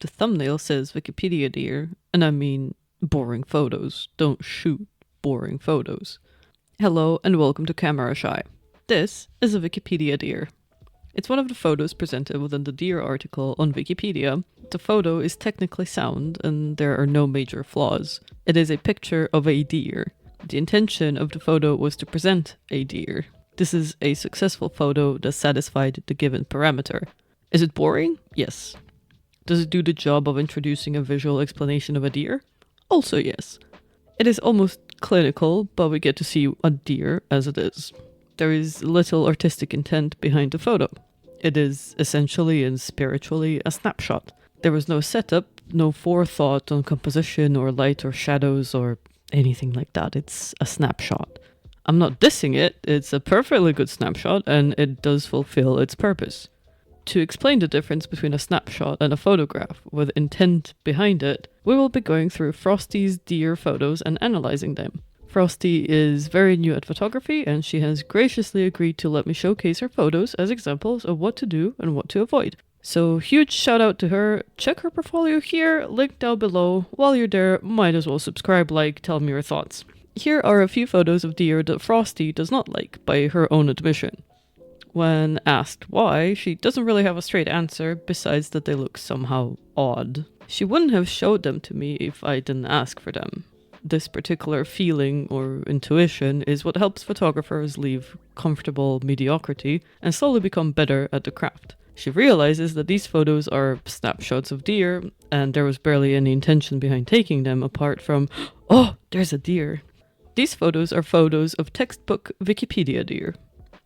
The thumbnail says Wikipedia deer, and I mean boring photos. Don't shoot boring photos. Hello and welcome to Camera Shy. This is a Wikipedia deer. It's one of the photos presented within the deer article on Wikipedia. The photo is technically sound and there are no major flaws. It is a picture of a deer. The intention of the photo was to present a deer. This is a successful photo that satisfied the given parameter. Is it boring? Yes. Does it do the job of introducing a visual explanation of a deer? Also yes. It is almost clinical, but we get to see a deer as it is. There is little artistic intent behind the photo. It is essentially and spiritually a snapshot. There was no setup, no forethought on composition or light or shadows or anything like that. It's a snapshot. I'm not dissing it, it's a perfectly good snapshot and it does fulfill its purpose. To explain the difference between a snapshot and a photograph with intent behind it, we will be going through Frosty's deer photos and analyzing them. Frosty is very new at photography and she has graciously agreed to let me showcase her photos as examples of what to do and what to avoid. So huge shout out to her, check her portfolio here, link down below. While you're there, might as well subscribe, tell me your thoughts. Here are a few photos of deer that Frosty does not like, by her own admission. When asked why, she doesn't really have a straight answer, besides that they look somehow odd. She wouldn't have showed them to me if I didn't ask for them. This particular feeling or intuition is what helps photographers leave comfortable mediocrity and slowly become better at the craft. She realizes that these photos are snapshots of deer, and there was barely any intention behind taking them apart from, oh, there's a deer. These photos are photos of textbook Wikipedia deer.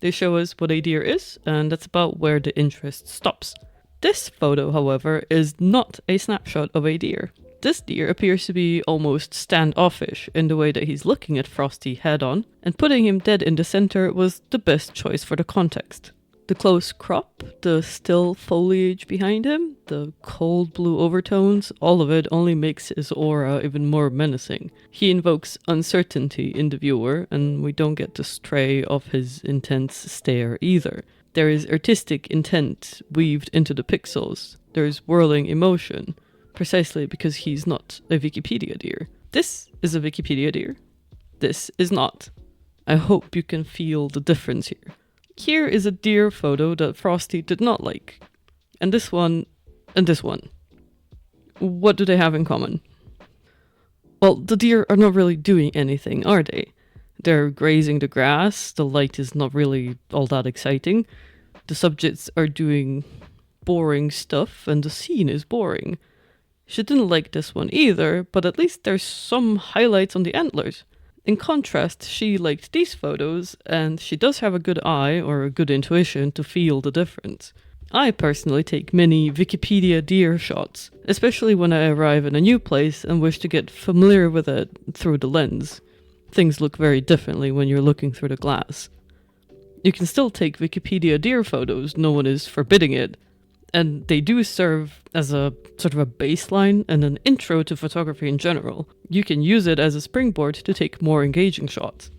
They show us what a deer is, and that's about where the interest stops. This photo, however, is not a snapshot of a deer. This deer appears to be almost standoffish in the way that he's looking at Frosty head-on, and putting him dead in the center was the best choice for the context. The close crop, the still foliage behind him, the cold blue overtones, all of it only makes his aura even more menacing. He invokes uncertainty in the viewer, and we don't get to stray off his intense stare either. There is artistic intent weaved into the pixels. There is whirling emotion, precisely because he's not a Wikipedia deer. This is a Wikipedia deer. This is not. I hope you can feel the difference here. Here is a deer photo that Frosty did not like. And this one, and this one. What do they have in common? Well, the deer are not really doing anything, are they? They're grazing the grass, the light is not really all that exciting. The subjects are doing boring stuff, and the scene is boring. She didn't like this one either, but at least there's some highlights on the antlers. In contrast, she liked these photos, and she does have a good eye or a good intuition to feel the difference. I personally take many Wikipedia deer shots, especially when I arrive in a new place and wish to get familiar with it through the lens. Things look very differently when you're looking through the glass. You can still take Wikipedia deer photos, no one is forbidding it, and they do serve as a sort of a baseline and an intro to photography in general. You can use it as a springboard to take more engaging shots.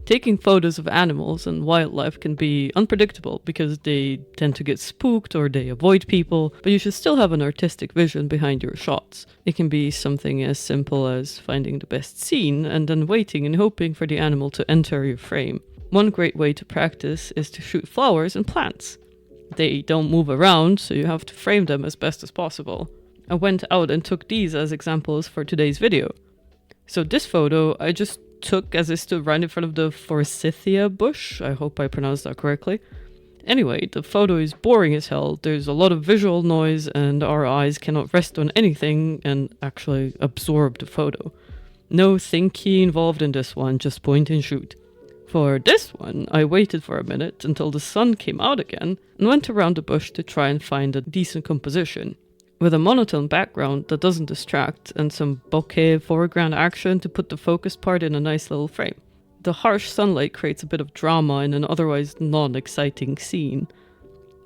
Taking photos of animals and wildlife can be unpredictable because they tend to get spooked or they avoid people, but you should still have an artistic vision behind your shots. It can be something as simple as finding the best scene and then waiting and hoping for the animal to enter your frame. One great way to practice is to shoot flowers and plants. They don't move around, so you have to frame them as best as possible. I went out and took these as examples for today's video. So this photo I just took as I stood right in front of the forsythia bush. I hope I pronounced that correctly. Anyway, the photo is boring as hell. There's a lot of visual noise and our eyes cannot rest on anything and actually absorb the photo. No thinking involved in this one, just point and shoot. For this one, I waited for a minute until the sun came out again and went around the bush to try and find a decent composition. With a monotone background that doesn't distract and some bokeh foreground action to put the focused part in a nice little frame. The harsh sunlight creates a bit of drama in an otherwise non-exciting scene.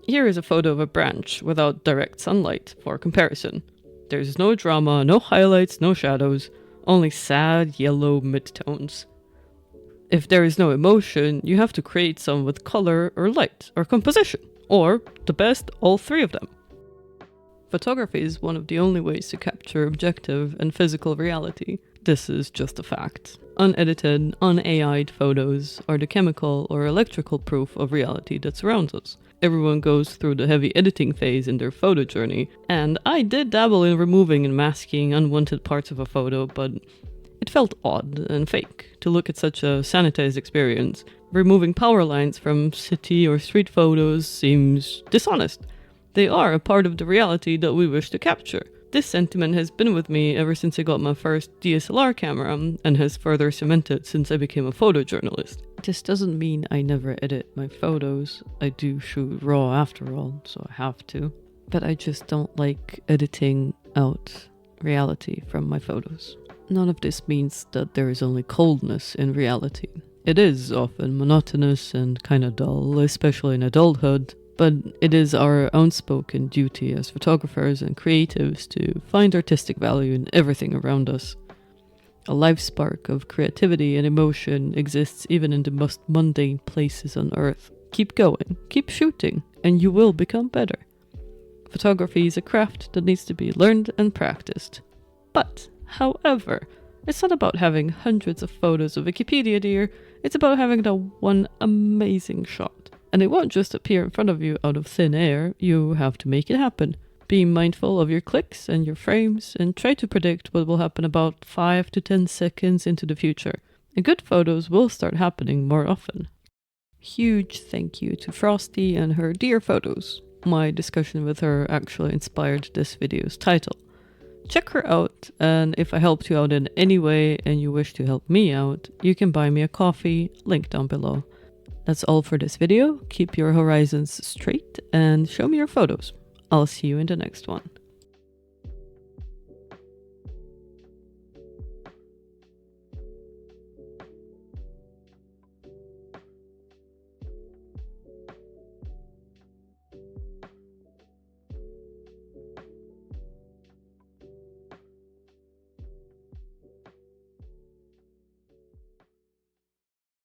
Here is a photo of a branch without direct sunlight for comparison. There's no drama, no highlights, no shadows, only sad yellow midtones. If there is no emotion, you have to create some with color or light or composition, or, the best, all three of them. Photography is one of the only ways to capture objective and physical reality. This is just a fact. Unedited, un-AI'd photos are the chemical or electrical proof of reality that surrounds us. Everyone goes through the heavy editing phase in their photo journey, and I did dabble in removing and masking unwanted parts of a photo, but it felt odd and fake to look at such a sanitized experience. Removing power lines from city or street photos seems dishonest. They are a part of the reality that we wish to capture. This sentiment has been with me ever since I got my first DSLR camera and has further cemented since I became a photojournalist. This doesn't mean I never edit my photos. I do shoot RAW after all, so I have to. But I just don't like editing out reality from my photos. None of this means that there is only coldness in reality. It is often monotonous and kinda dull, especially in adulthood, but it is our unspoken duty as photographers and creatives to find artistic value in everything around us. A life spark of creativity and emotion exists even in the most mundane places on Earth. Keep going, keep shooting, and you will become better. Photography is a craft that needs to be learned and practiced. But, however, it's not about having hundreds of photos of Wikipedia, dear. It's about having that one amazing shot. And it won't just appear in front of you out of thin air. You have to make it happen. Be mindful of your clicks and your frames and try to predict what will happen about 5 to 10 seconds into the future. And good photos will start happening more often. Huge thank you to Frosty and her dear photos. My discussion with her actually inspired this video's title. Check her out, and if I helped you out in any way and you wish to help me out, you can buy me a coffee, link down below. That's all for this video. Keep your horizons straight and show me your photos. I'll see you in the next one.